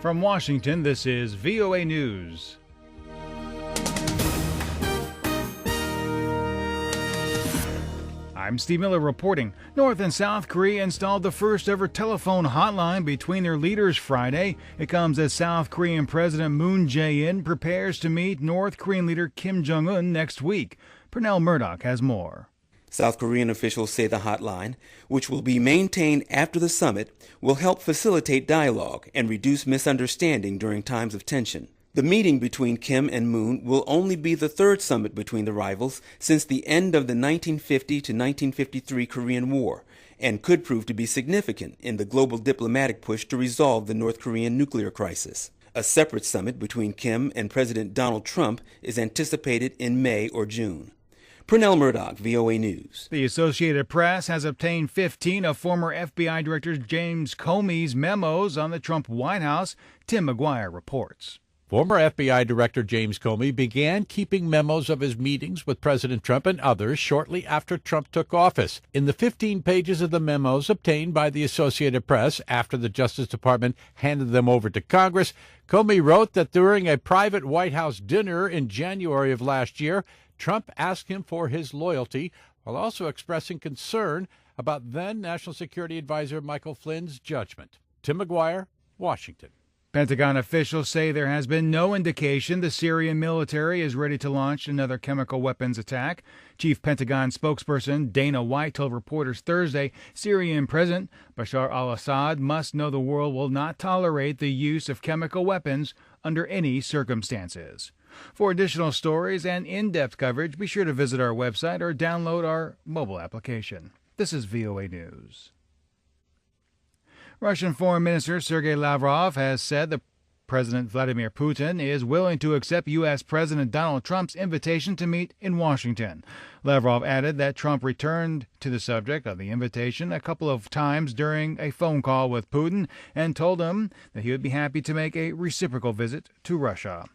From Washington, this is VOA News. I'm Steve Miller reporting. North and South Korea installed the first ever telephone hotline between their leaders Friday. It comes as South Korean President Moon Jae-in prepares to meet North Korean leader Kim Jong-un next week. Pernell Murdoch has more. South Korean officials say the hotline, which will be maintained after the summit, will help facilitate dialogue and reduce misunderstanding during times of tension. The meeting between Kim and Moon will only be the third summit between the rivals since the end of the 1950 to 1953 Korean War, and could prove to be significant in the global diplomatic push to resolve the North Korean nuclear crisis. A separate summit between Kim and President Donald Trump is anticipated in May or June. Pernell Murdoch, VOA News. The Associated Press has obtained 15 of former FBI Director James Comey's memos on the Trump White House. Tim McGuire reports. Former FBI Director James Comey began keeping memos of his meetings with President Trump and others shortly after Trump took office. In the 15 pages of the memos obtained by the Associated Press after the Justice Department handed them over to Congress, Comey wrote that during a private White House dinner in January of last year, Trump asked him for his loyalty while also expressing concern about then National Security Advisor Michael Flynn's judgment. Tim McGuire, Washington. Pentagon officials say there has been no indication the Syrian military is ready to launch another chemical weapons attack. Chief Pentagon spokesperson Dana White told reporters Thursday Syrian President Bashar al-Assad must know the world will not tolerate the use of chemical weapons under any circumstances. For additional stories and in-depth coverage, be sure to visit our website or download our mobile application. This is VOA News. Russian Foreign Minister Sergey Lavrov has said that President Vladimir Putin is willing to accept U.S. President Donald Trump's invitation to meet in Washington. Lavrov added that Trump returned to the subject of the invitation a couple of times during a phone call with Putin and told him that he would be happy to make a reciprocal visit to Russia.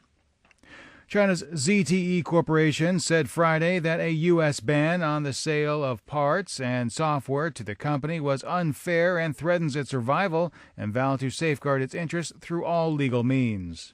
China's ZTE Corporation said Friday that a U.S. ban on the sale of parts and software to the company was unfair and threatens its survival, and vowed to safeguard its interests through all legal means.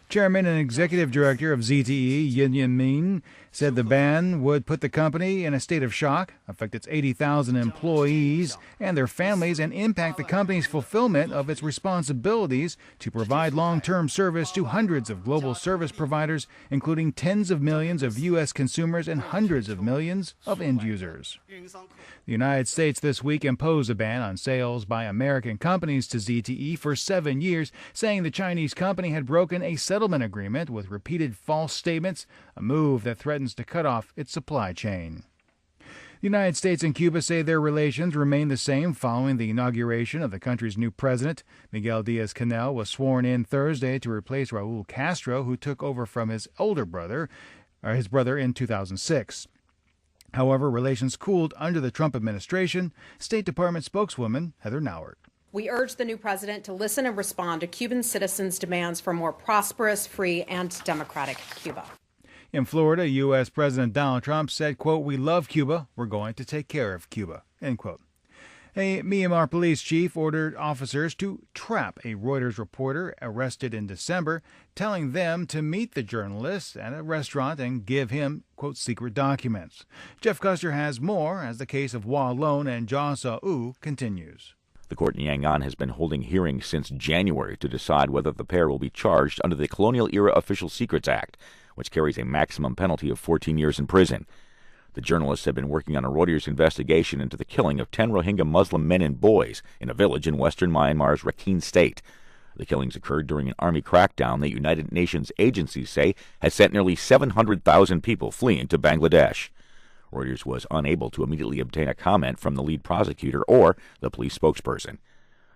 Chairman and Executive Director of ZTE, Yin Min, said the ban would put the company in a state of shock, affect its 80,000 employees and their families, and impact the company's fulfillment of its responsibilities to provide long-term service to hundreds of global service providers, including tens of millions of U.S. consumers and hundreds of millions of end users. The United States this week imposed a ban on sales by American companies to ZTE for 7 years, saying the Chinese company had broken a settlement agreement with repeated false statements, a move that threatens to cut off its supply chain. The United States and Cuba say their relations remain the same following the inauguration of the country's new president. Miguel Diaz-Canel was sworn in Thursday to replace Raul Castro, who took over from his brother in 2006. However, relations cooled under the Trump administration. State Department spokeswoman Heather Nauert. We urge the new president to listen and respond to Cuban citizens' demands for more prosperous, free, and democratic Cuba. In Florida, U.S. President Donald Trump said, quote, "We love Cuba. We're going to take care of Cuba," end quote. A Myanmar police chief ordered officers to trap a Reuters reporter arrested in December, telling them to meet the journalist at a restaurant and give him, quote, secret documents. Jeff Custer has more as the case of Hua Lon and Jia Sa-u continues. The court in Yangon has been holding hearings since January to decide whether the pair will be charged under the Colonial-Era Official Secrets Act, which carries a maximum penalty of 14 years in prison. The journalists have been working on a Reuters investigation into the killing of 10 Rohingya Muslim men and boys in a village in western Myanmar's Rakhine state. The killings occurred during an army crackdown that United Nations agencies say has sent nearly 700,000 people fleeing to Bangladesh. Reuters was unable to immediately obtain a comment from the lead prosecutor or the police spokesperson.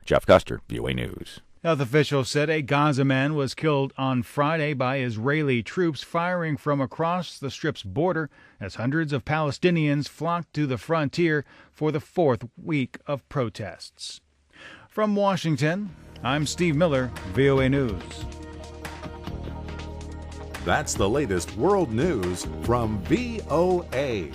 Jeff Custer, VOA News. Health officials said a Gaza man was killed on Friday by Israeli troops firing from across the Strip's border as hundreds of Palestinians flocked to the frontier for the fourth week of protests. From Washington, I'm Steve Miller, VOA News. That's the latest world news from VOA.